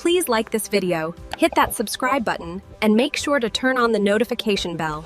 Please like this video, hit that subscribe button, and make sure to turn on the notification bell.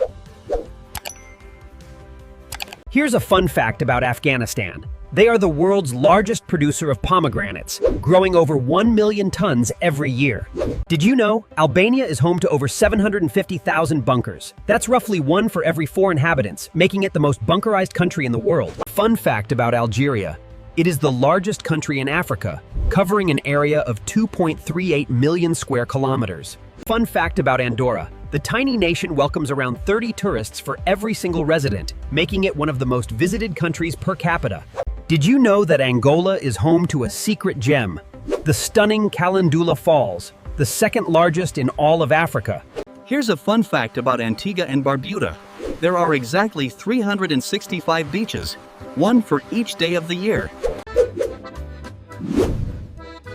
Here's a fun fact about Afghanistan. They are the world's largest producer of pomegranates, growing over 1 million tons every year. Did you know Albania is home to over 750,000 bunkers? That's roughly 1 for every 4 inhabitants, making it the most bunkerized country in the world. Fun fact about Algeria. It is the largest country in Africa, covering an area of 2.38 million square kilometers. Fun fact about Andorra. The tiny nation welcomes around 30 tourists for every single resident, making it one of the most visited countries per capita. Did you know that Angola is home to a secret gem? The stunning Calendula Falls, the second largest in all of Africa. Here's a fun fact about Antigua and Barbuda. There are exactly 365 beaches, 1 for each day of the year.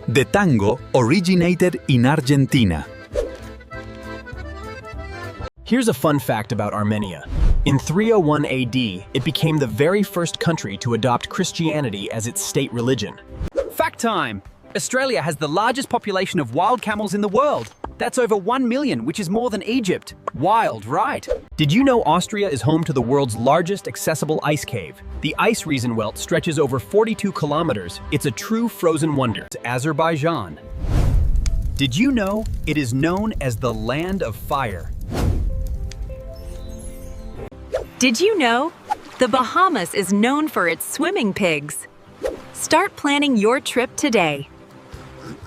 The tango originated in Argentina. Here's a fun fact about Armenia. In 301 AD, it became the very first country to adopt Christianity as its state religion. Fact time! Australia has the largest population of wild camels in the world. That's over 1 million, which is more than Egypt. Wild, right? Did you know Austria is home to the world's largest accessible ice cave? The ice Riesenwelt stretches over 42 kilometers. It's a true frozen wonder. Azerbaijan. Did you know it is known as the Land of Fire? Did you know the Bahamas is known for its swimming pigs? Start planning your trip today.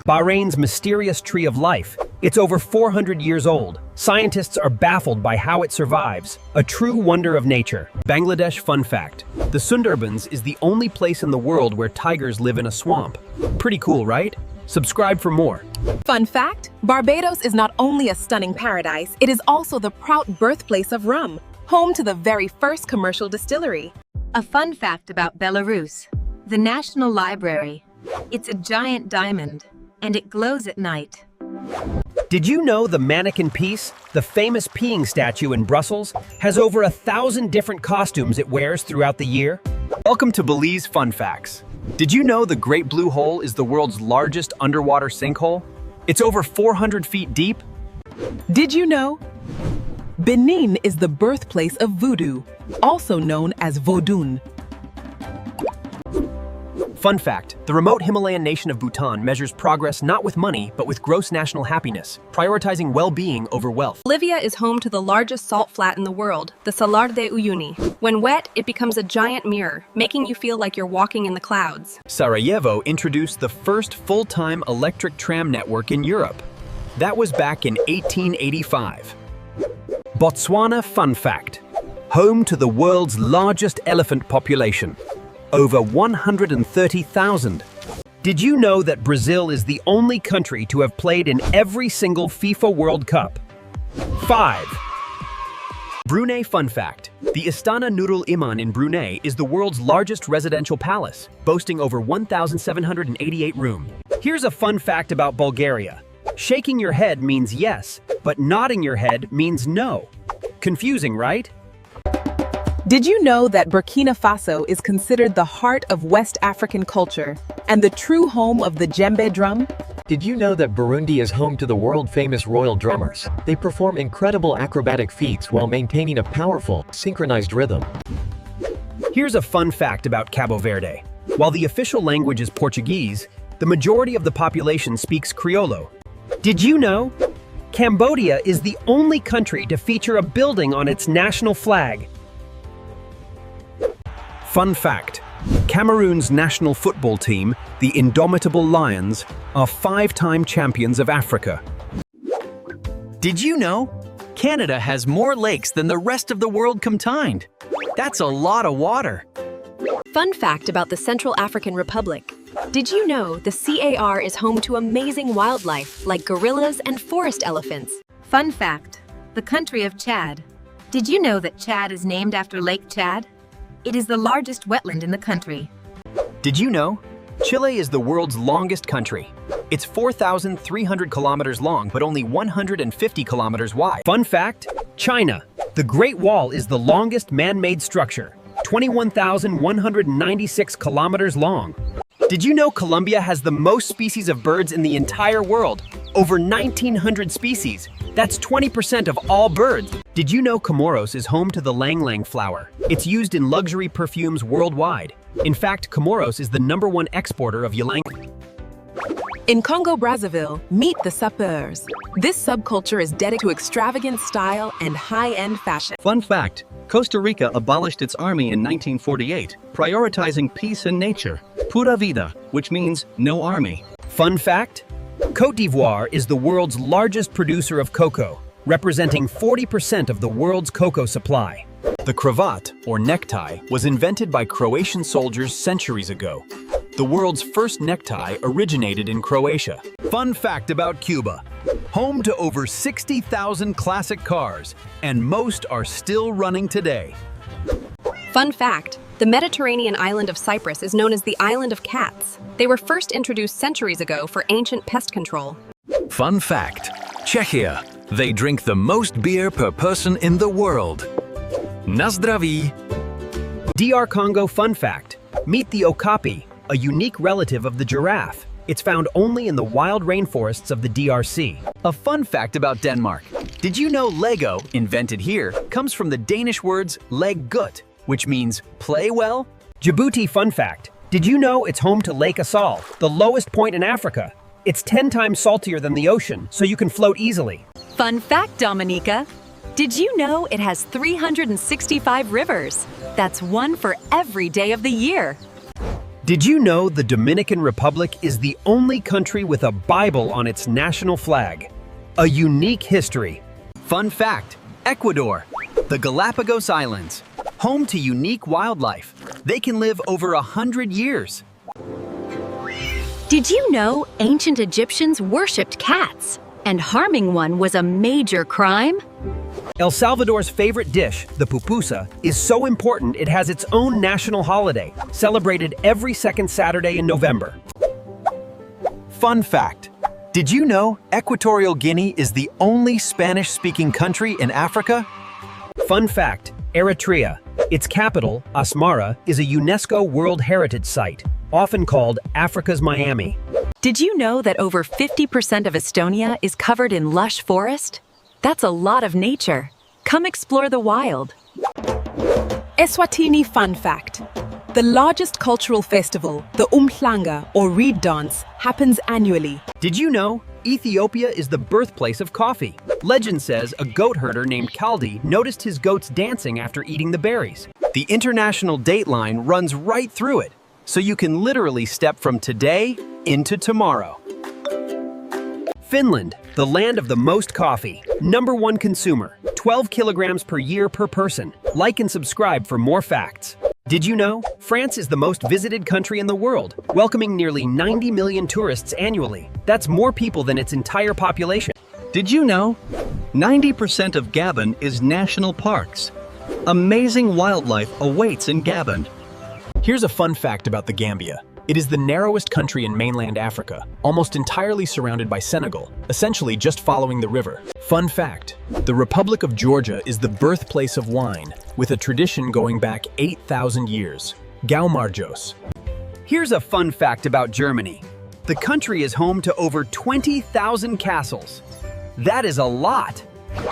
Bahrain's mysterious tree of life. It's over 400 years old. Scientists are baffled by how it survives. A true wonder of nature. Bangladesh fun fact. The Sundarbans is the only place in the world where tigers live in a swamp. Pretty cool, right? Subscribe for more. Fun fact, Barbados is not only a stunning paradise, it is also the proud birthplace of rum, home to the very first commercial distillery. A fun fact about Belarus. The National Library. It's a giant diamond, and it glows at night. Did you know the mannequin piece, the famous peeing statue in Brussels, has over 1,000 different costumes it wears throughout the year? Welcome to Belize Fun Facts. Did you know the Great Blue Hole is the world's largest underwater sinkhole? It's over 400 feet deep. Did you know Benin is the birthplace of voodoo, also known as Vodun? Fun fact, the remote Himalayan nation of Bhutan measures progress not with money, but with gross national happiness, prioritizing well-being over wealth. Bolivia is home to the largest salt flat in the world, the Salar de Uyuni. When wet, it becomes a giant mirror, making you feel like you're walking in the clouds. Sarajevo introduced the first full-time electric tram network in Europe. That was back in 1885. Botswana fun fact, home to the world's largest elephant population. Over 130,000. Did you know that Brazil is the only country to have played in every single FIFA World Cup? 5. Brunei fun fact. The Istana Nurul Iman in Brunei is the world's largest residential palace, boasting over 1,788 rooms. Here's a fun fact about Bulgaria. Shaking your head means yes, but nodding your head means no. Confusing, right? Did you know that Burkina Faso is considered the heart of West African culture and the true home of the djembe drum? Did you know that Burundi is home to the world-famous royal drummers? They perform incredible acrobatic feats while maintaining a powerful, synchronized rhythm. Here's a fun fact about Cabo Verde. While the official language is Portuguese, the majority of the population speaks Criollo. Did you know? Cambodia is the only country to feature a building on its national flag. Fun fact, Cameroon's national football team, the Indomitable Lions, are 5-time champions of Africa. Did you know Canada has more lakes than the rest of the world combined? That's a lot of water. Fun fact about the Central African Republic. Did you know the CAR is home to amazing wildlife like gorillas and forest elephants? Fun fact, the country of Chad. Did you know that Chad is named after Lake Chad? It is the largest wetland in the country. Did you know? Chile is the world's longest country. It's 4,300 kilometers long, but only 150 kilometers wide. Fun fact, China. The Great Wall is the longest man-made structure, 21,196 kilometers long. Did you know Colombia has the most species of birds in the entire world? Over 1,900 species. That's 20% of all birds. Did you know Comoros is home to the Lang Lang flower? It's used in luxury perfumes worldwide. In fact, Comoros is the #1 exporter of ylang. In Congo-Brazzaville, meet the sapeurs. This subculture is dedicated to extravagant style and high-end fashion. Fun fact, Costa Rica abolished its army in 1948, prioritizing peace and nature. Pura vida, which means no army. Fun fact, Côte d'Ivoire is the world's largest producer of cocoa, representing 40% of the world's cocoa supply. The cravat, or necktie, was invented by Croatian soldiers centuries ago. The world's first necktie originated in Croatia. Fun fact about Cuba. Home to over 60,000 classic cars, and most are still running today. Fun fact, the Mediterranean island of Cyprus is known as the Island of Cats. They were first introduced centuries ago for ancient pest control. Fun fact, Czechia. They drink the most beer per person in the world. Na zdraví. DR Congo fun fact, meet the okapi, a unique relative of the giraffe. It's found only in the wild rainforests of the DRC. A fun fact about Denmark. Did you know Lego, invented here, comes from the Danish words leg gut, which means play well? Djibouti fun fact, did you know it's home to Lake Assal, the lowest point in Africa? It's 10 times saltier than the ocean, so you can float easily. Fun fact, Dominica. Did you know it has 365 rivers? That's one for every day of the year. Did you know the Dominican Republic is the only country with a Bible on its national flag? A unique history. Fun fact, Ecuador, the Galapagos Islands, home to unique wildlife. They can live over 100 years. Did you know ancient Egyptians worshipped cats? And harming one was a major crime? El Salvador's favorite dish, the pupusa, is so important it has its own national holiday, celebrated every second Saturday in November. Fun fact, did you know Equatorial Guinea is the only Spanish-speaking country in Africa? Fun fact, Eritrea. Its capital, Asmara, is a UNESCO World Heritage Site, often called Africa's Miami. Did you know that over 50% of Estonia is covered in lush forest? That's a lot of nature. Come explore the wild. Eswatini fun fact. The largest cultural festival, the Umhlanga or reed dance, happens annually. Did you know Ethiopia is the birthplace of coffee? Legend says a goat herder named Kaldi noticed his goats dancing after eating the berries. The international date line runs right through it, so you can literally step from today into tomorrow. Finland, the land of the most coffee. #1 consumer, 12 kilograms per year per person. Like and subscribe for more facts. Did you know France is the most visited country in the world, welcoming nearly 90 million tourists annually? That's more people than its entire population. Did you know 90% of Gabon is national parks? Amazing wildlife awaits in Gabon. Here's a fun fact about the Gambia. It is the narrowest country in mainland Africa, almost entirely surrounded by Senegal, essentially just following the river. Fun fact, the Republic of Georgia is the birthplace of wine, with a tradition going back 8,000 years. Gaumarjos. Here's a fun fact about Germany. The country is home to over 20,000 castles. That is a lot.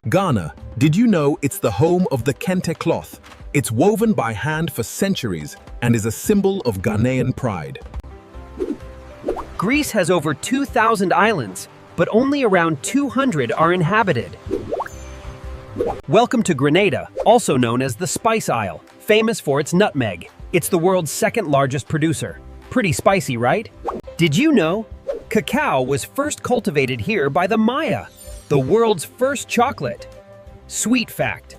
Ghana. Did you know it's the home of the kente cloth? It's woven by hand for centuries and is a symbol of Ghanaian pride. Greece has over 2,000 islands, but only around 200 are inhabited. Welcome to Grenada, also known as the Spice Isle, famous for its nutmeg. It's the world's second largest producer. Pretty spicy, right? Did you know cacao was first cultivated here by the Maya, the world's first chocolate? Sweet fact.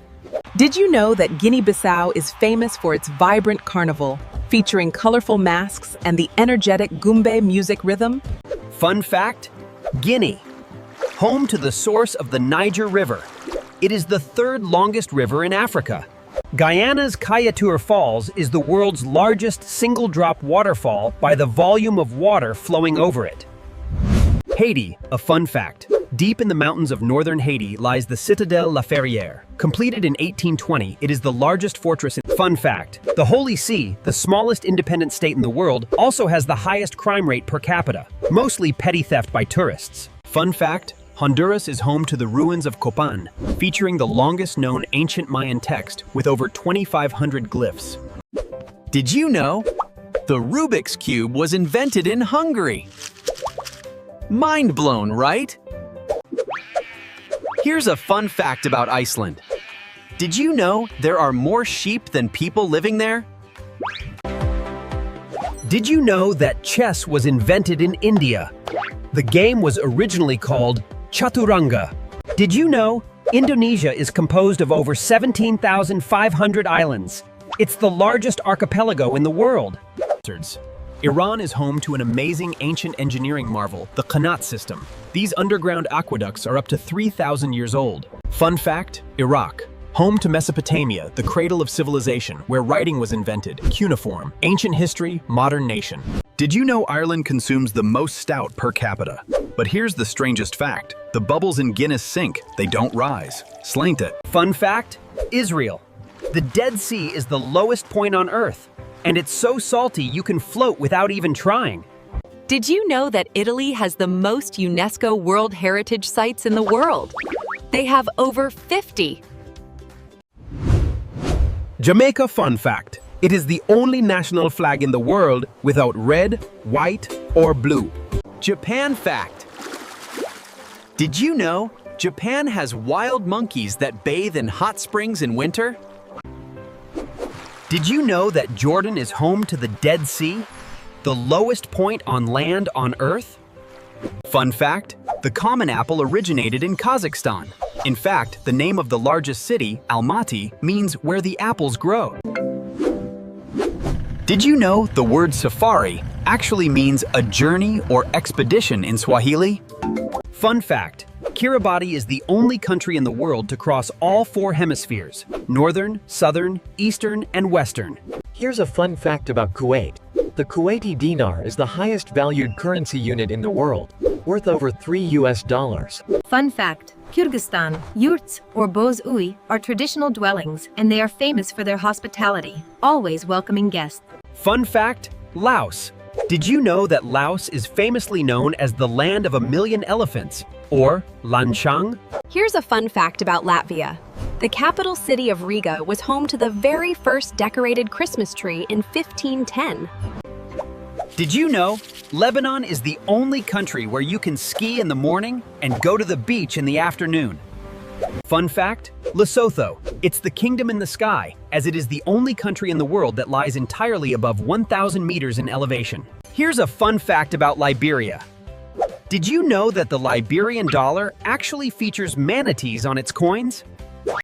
Did you know that Guinea-Bissau is famous for its vibrant carnival, featuring colorful masks and the energetic Gumbe music rhythm? Fun fact, Guinea, home to the source of the Niger River. It is the third longest river in Africa. Guyana's Kayatur Falls is the world's largest single-drop waterfall by the volume of water flowing over it. Haiti, a fun fact. Deep in the mountains of northern Haiti lies the Citadelle La Ferrière. Completed in 1820, it is the largest fortress in... Fun fact, the Holy See, the smallest independent state in the world, also has the highest crime rate per capita, mostly petty theft by tourists. Fun fact, Honduras is home to the ruins of Copan, featuring the longest known ancient Mayan text with over 2,500 glyphs. Did you know? The Rubik's Cube was invented in Hungary. Mind blown, right? Here's a fun fact about Iceland. Did you know there are more sheep than people living there? Did you know that chess was invented in India? The game was originally called Chaturanga. Did you know Indonesia is composed of over 17,500 islands? It's the largest archipelago in the world. Iran is home to an amazing ancient engineering marvel, the Qanat system. These underground aqueducts are up to 3,000 years old. Fun fact, Iraq. Home to Mesopotamia, the cradle of civilization, where writing was invented. Cuneiform. Ancient history, modern nation. Did you know Ireland consumes the most stout per capita? But here's the strangest fact. The bubbles in Guinness sink, they don't rise. Slaint it. Fun fact, Israel. The Dead Sea is the lowest point on Earth, and it's so salty you can float without even trying. Did you know that Italy has the most UNESCO World Heritage Sites in the world? They have over 50. Jamaica fun fact. It is the only national flag in the world without red, white, or blue. Japan fact. Did you know Japan has wild monkeys that bathe in hot springs in winter? Did you know that Jordan is home to the Dead Sea, the lowest point on land on Earth? Fun fact, the common apple originated in Kazakhstan. In fact, the name of the largest city, Almaty, means where the apples grow. Did you know the word safari actually means a journey or expedition in Swahili? Fun fact, Kiribati is the only country in the world to cross all 4 hemispheres, northern, southern, eastern, and western. Here's a fun fact about Kuwait. The Kuwaiti dinar is the highest valued currency unit in the world, worth over $3. Fun fact, Kyrgyzstan, yurts or boz-ui are traditional dwellings and they are famous for their hospitality, always welcoming guests. Fun fact, Laos. Did you know that Laos is famously known as the land of 1,000,000 elephants, or Lanchang? Here's a fun fact about Latvia. The capital city of Riga was home to the very first decorated Christmas tree in 1510. Did you know Lebanon is the only country where you can ski in the morning and go to the beach in the afternoon? Fun fact, Lesotho. It's the kingdom in the sky, as it is the only country in the world that lies entirely above 1,000 meters in elevation. Here's a fun fact about Liberia. Did you know that the Liberian dollar actually features manatees on its coins?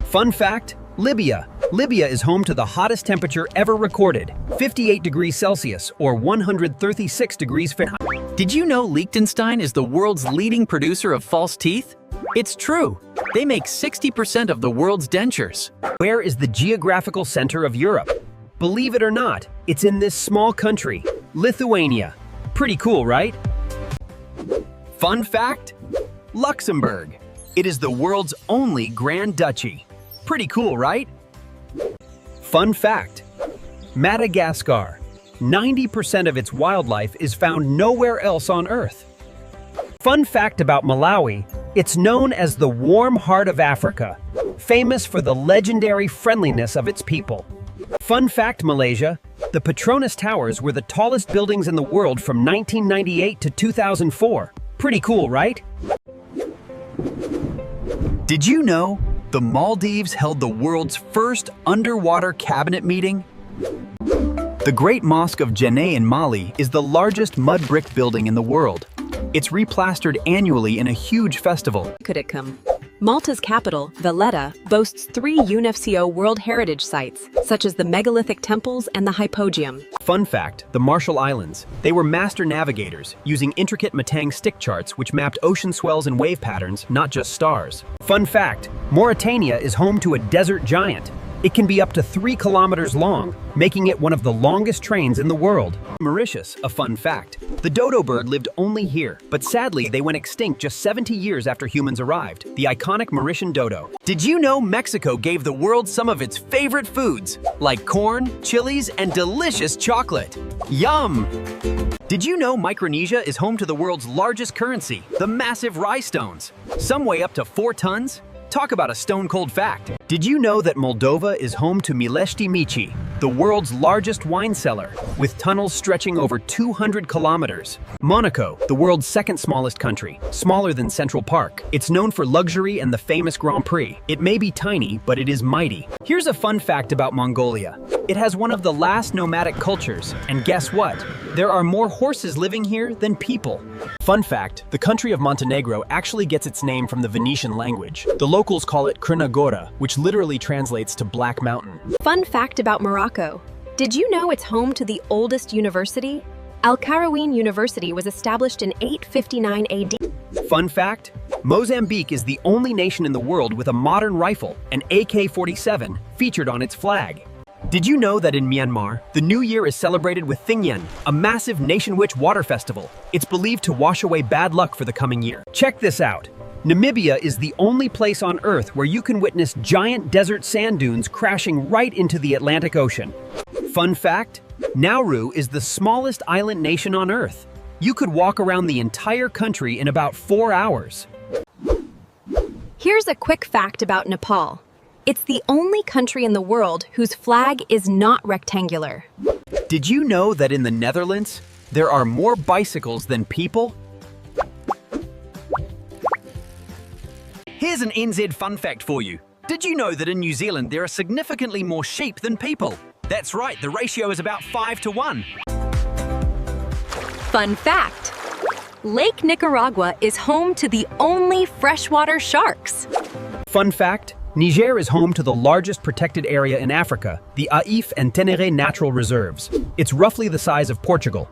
Fun fact, Libya. Libya is home to the hottest temperature ever recorded, 58 degrees Celsius or 136 degrees Fahrenheit. Did you know Liechtenstein is the world's leading producer of false teeth? It's true. They make 60% of the world's dentures. Where is the geographical center of Europe? Believe it or not, it's in this small country, Lithuania. Pretty cool, right? Fun fact, Luxembourg. It is the world's only Grand Duchy. Pretty cool, right? Fun fact, Madagascar. 90% of its wildlife is found nowhere else on Earth. Fun fact about Malawi, it's known as the warm heart of Africa, famous for the legendary friendliness of its people. Fun fact, Malaysia, the Petronas Towers were the tallest buildings in the world from 1998 to 2004. Pretty cool, right? Did you know the Maldives held the world's first underwater cabinet meeting? The Great Mosque of Djenné in Mali is the largest mud brick building in the world. It's replastered annually in a huge festival. Could it come? Malta's capital, Valletta, boasts 3 UNESCO World Heritage Sites, such as the megalithic temples and the Hypogeum. Fun fact, the Marshall Islands. They were master navigators, using intricate Matang stick charts which mapped ocean swells and wave patterns, not just stars. Fun fact, Mauritania is home to a desert giant. It can be up to 3 kilometers long, making it one of the longest trains in the world. Mauritius, a fun fact. The dodo bird lived only here, but sadly they went extinct just 70 years after humans arrived. The iconic Mauritian dodo. Did you know Mexico gave the world some of its favorite foods, like corn, chilies, and delicious chocolate? Yum! Did you know Micronesia is home to the world's largest currency, the massive rye stones? Some weigh up to 4 tons. Talk about a stone-cold fact. Did you know that Moldova is home to Milești Mici, the world's largest wine cellar, with tunnels stretching over 200 kilometers? Monaco, the world's second smallest country, smaller than Central Park. It's known for luxury and the famous Grand Prix. It may be tiny, but it is mighty. Here's a fun fact about Mongolia. It has one of the last nomadic cultures, and guess what? There are more horses living here than people. Fun fact, the country of Montenegro actually gets its name from the Venetian language. The locals call it Crna Gora, which literally translates to Black Mountain. Fun fact about Morocco. Did you know it's home to the oldest university? Al Qarawiyyin University was established in 859 AD. Fun fact, Mozambique is the only nation in the world with a modern rifle, an AK-47, featured on its flag. Did you know that in Myanmar, the New Year is celebrated with Thingyen, a massive nation-witch water festival? It's believed to wash away bad luck for the coming year. Check this out. Namibia is the only place on Earth where you can witness giant desert sand dunes crashing right into the Atlantic Ocean. Fun fact, Nauru is the smallest island nation on Earth. You could walk around the entire country in about 4 hours. Here's a quick fact about Nepal. It's the only country in the world whose flag is not rectangular. Did you know that in the Netherlands, there are more bicycles than people? Here's an NZ fun fact for you. Did you know that in New Zealand there are significantly more sheep than people? That's right, the ratio is about 5 to 1. Fun fact, Lake Nicaragua is home to the only freshwater sharks. Fun fact, Niger is home to the largest protected area in Africa, the Aif and Tenere Natural Reserves. It's roughly the size of Portugal.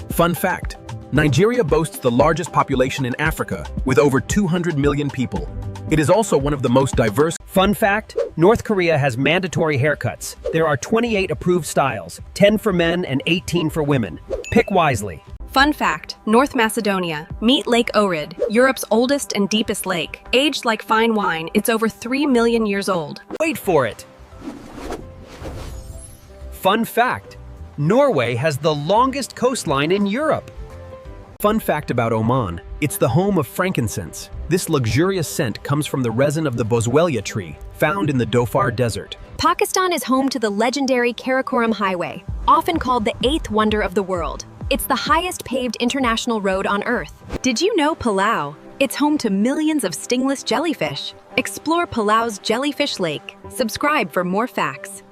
Fun fact, Nigeria boasts the largest population in Africa, with over 200 million people. It is also one of the most diverse. Fun fact, North Korea has mandatory haircuts. There are 28 approved styles, 10 for men and 18 for women. Pick wisely. Fun fact, North Macedonia. Meet Lake Ohrid, Europe's oldest and deepest lake. Aged like fine wine, it's over 3 million years old. Wait for it. Fun fact, Norway has the longest coastline in Europe. Fun fact about Oman, it's the home of frankincense. This luxurious scent comes from the resin of the boswellia tree, found in the Dhofar Desert. Pakistan is home to the legendary Karakoram Highway, often called the 8th wonder of the world. It's the highest paved international road on Earth. Did you know Palau? It's home to millions of stingless jellyfish. Explore Palau's Jellyfish Lake. Subscribe for more facts.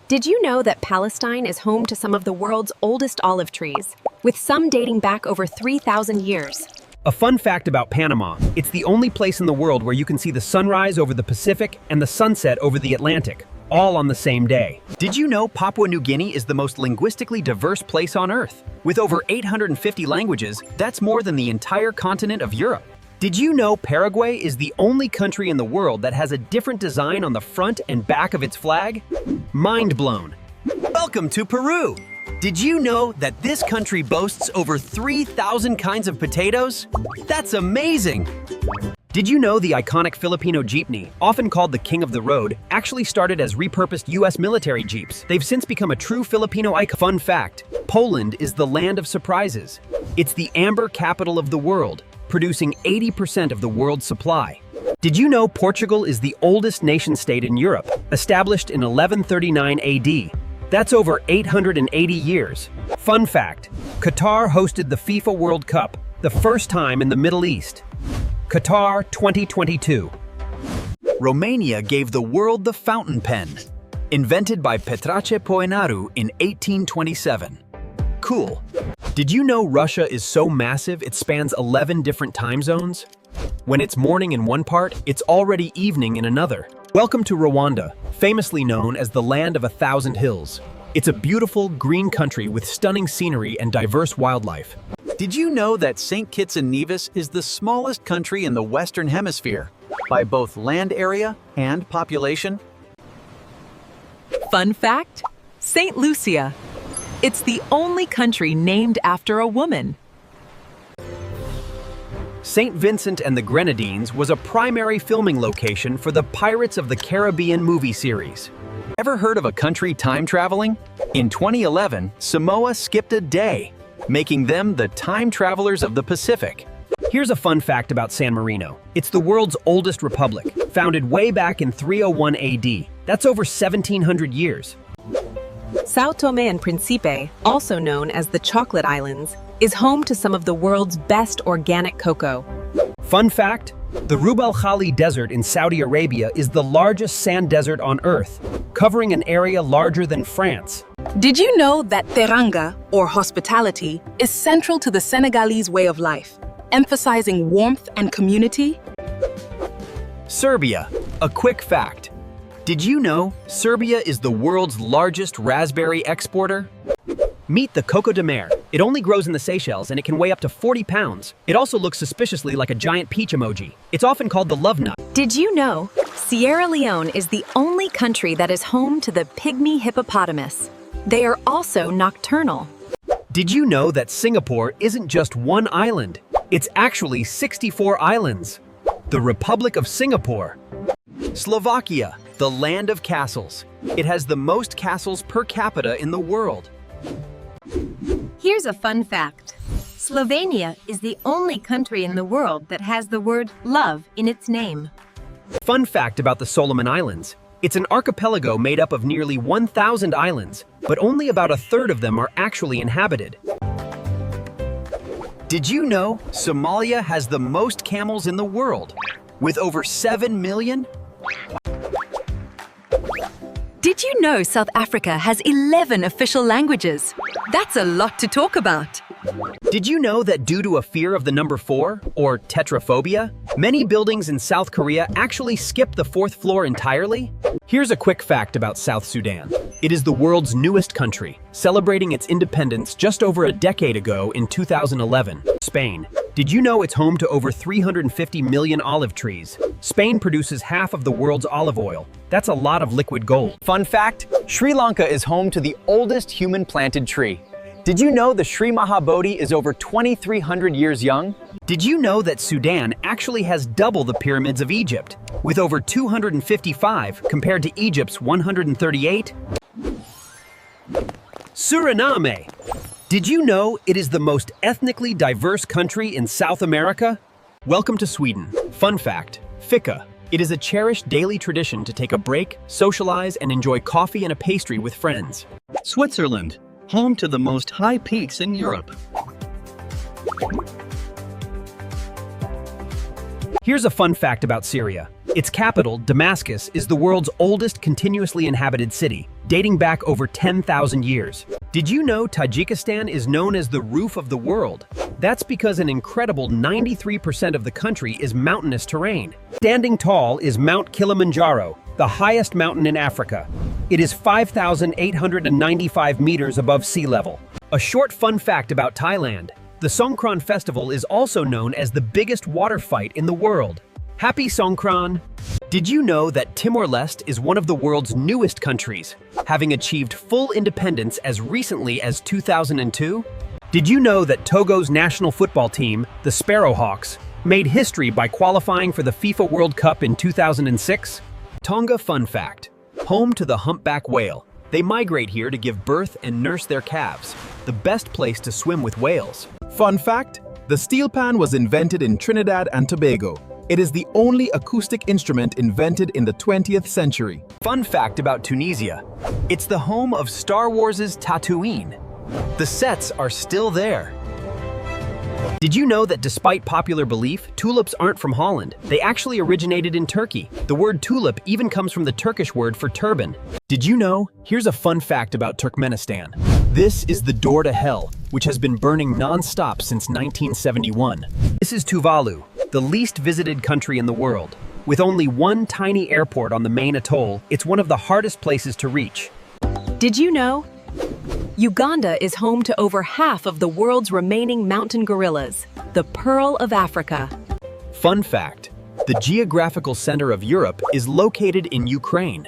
Did you know that Palestine is home to some of the world's oldest olive trees, with some dating back over 3,000 years? A fun fact about Panama, it's the only place in the world where you can see the sunrise over the Pacific and the sunset over the Atlantic, all on the same day. Did you know Papua New Guinea is the most linguistically diverse place on Earth? With over 850 languages, that's more than the entire continent of Europe. Did you know Paraguay is the only country in the world that has a different design on the front and back of its flag? Mind blown. Welcome to Peru. Did you know that this country boasts over 3,000 kinds of potatoes? That's amazing! Did you know the iconic Filipino jeepney, often called the King of the Road, actually started as repurposed US military jeeps? They've since become a true Filipino icon. Fun fact, Poland is the land of surprises. It's the amber capital of the world, producing 80% of the world's supply. Did you know Portugal is the oldest nation-state in Europe, established in 1139 AD? That's over 880 years. Fun fact, Qatar hosted the FIFA World Cup, the first time in the Middle East. Qatar 2022. Romania gave the world the fountain pen, invented by Petrache Poenaru in 1827. Cool. Did you know Russia is so massive it spans 11 different time zones? When it's morning in one part, it's already evening in another. Welcome to Rwanda, famously known as the land of 1,000 hills. It's a beautiful, green country with stunning scenery and diverse wildlife. Did you know that St. Kitts and Nevis is the smallest country in the Western Hemisphere by both land area and population? Fun fact, St. Lucia. It's the only country named after a woman. St. Vincent and the Grenadines was a primary filming location for the Pirates of the Caribbean movie series. Ever heard of a country time traveling? In 2011, Samoa skipped a day, making them the time travelers of the Pacific. Here's a fun fact about San Marino. It's the world's oldest republic, founded way back in 301 AD. That's over 1,700 years. Sao Tome and Principe, also known as the Chocolate Islands, is home to some of the world's best organic cocoa. Fun fact, the Rub al Khali Desert in Saudi Arabia is the largest sand desert on Earth, covering an area larger than France. Did you know that teranga, or hospitality, is central to the Senegalese way of life, emphasizing warmth and community? Serbia. A quick fact. Did you know Serbia is the world's largest raspberry exporter? Meet the Coco de Mer. It only grows in the Seychelles and it can weigh up to 40 pounds. It also looks suspiciously like a giant peach emoji. It's often called the love nut. Did you know Sierra Leone is the only country that is home to the pygmy hippopotamus? They are also nocturnal. Did you know that Singapore isn't just one island? It's actually 64 islands. The Republic of Singapore. Slovakia, the land of castles. It has the most castles per capita in the world. Here's a fun fact. Slovenia is the only country in the world that has the word love in its name. Fun fact about the Solomon Islands. It's an archipelago made up of nearly 1,000 islands, but only about a third of them are actually inhabited. Did you know Somalia has the most camels in the world, with over 7 million? Did you know South Africa has 11 official languages? That's a lot to talk about. Did you know that due to a fear of the number 4, or tetraphobia, many buildings in South Korea actually skip the 4th floor entirely? Here's a quick fact about South Sudan. It is the world's newest country, celebrating its independence just over a decade ago in 2011. Spain. Did you know it's home to over 350 million olive trees? Spain produces half of the world's olive oil. That's a lot of liquid gold. Fun fact, Sri Lanka is home to the oldest human-planted tree. Did you know the Sri Mahabodhi is over 2,300 years young? Did you know that Sudan actually has double the pyramids of Egypt, with over 255 compared to Egypt's 138? Suriname. Did you know it is the most ethnically diverse country in South America? Welcome to Sweden. Fun fact, fika. It is a cherished daily tradition to take a break, socialize, and enjoy coffee and a pastry with friends. Switzerland, home to the most high peaks in Europe. Here's a fun fact about Syria. Its capital, Damascus, is the world's oldest continuously inhabited city, dating back over 10,000 years. Did you know Tajikistan is known as the roof of the world? That's because an incredible 93% of the country is mountainous terrain. Standing tall is Mount Kilimanjaro, the highest mountain in Africa. It is 5,895 meters above sea level. A short fun fact about Thailand. The Songkran Festival is also known as the biggest water fight in the world. Happy Songkran! Did you know that Timor-Leste is one of the world's newest countries, having achieved full independence as recently as 2002? Did you know that Togo's national football team, the Sparrowhawks, made history by qualifying for the FIFA World Cup in 2006? Tonga fun fact, home to the humpback whale. They migrate here to give birth and nurse their calves, the best place to swim with whales. Fun fact, the steel pan was invented in Trinidad and Tobago. It is the only acoustic instrument invented in the 20th century. Fun fact about Tunisia, it's the home of Star Wars' Tatooine. The sets are still there. Did you know that despite popular belief, tulips aren't from Holland? They actually originated in Turkey. The word tulip even comes from the Turkish word for turban. Did you know? Here's a fun fact about Turkmenistan. This is the door to hell, which has been burning non-stop since 1971. This is Tuvalu, the least visited country in the world. With only one tiny airport on the main atoll, it's one of the hardest places to reach. Did you know? Uganda is home to over half of the world's remaining mountain gorillas, the Pearl of Africa. Fun fact, the geographical center of Europe is located in Ukraine.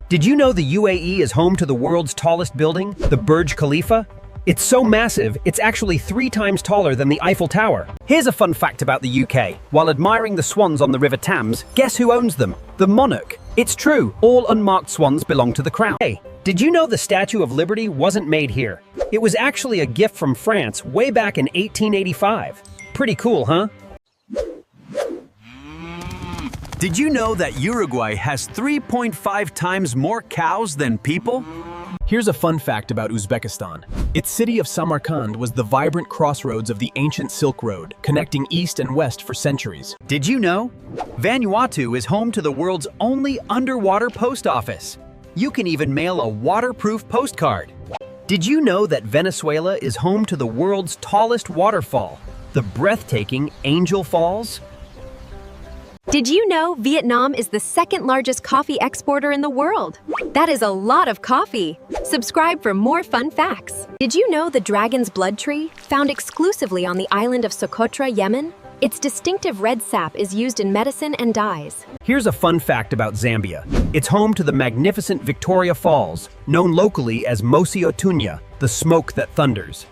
Did you know the UAE is home to the world's tallest building, the Burj Khalifa? It's so massive, it's actually 3 times taller than the Eiffel Tower. Here's a fun fact about the UK. While admiring the swans on the River Thames, guess who owns them? The monarch. It's true, all unmarked swans belong to the crown. Hey, did you know the Statue of Liberty wasn't made here? It was actually a gift from France way back in 1885. Pretty cool, huh? Did you know that Uruguay has 3.5 times more cows than people? Here's a fun fact about Uzbekistan. Its city of Samarkand was the vibrant crossroads of the ancient Silk Road, connecting east and west for centuries. Did you know? Vanuatu is home to the world's only underwater post office. You can even mail a waterproof postcard. Did you know that Venezuela is home to the world's tallest waterfall, the breathtaking Angel Falls? Did you know Vietnam is the second largest coffee exporter in the world? That is a lot of coffee. Subscribe for more fun facts. Did you know the dragon's blood tree, found exclusively on the island of Socotra, Yemen? Its distinctive red sap is used in medicine and dyes. Here's a fun fact about Zambia. It's home to the magnificent Victoria Falls, known locally as Mosi Otunya, the smoke that thunders.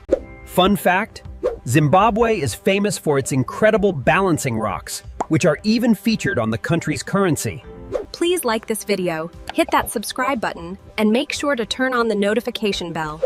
Fun fact, Zimbabwe is famous for its incredible balancing rocks, which are even featured on the country's currency. Please like this video, hit that subscribe button, and make sure to turn on the notification bell.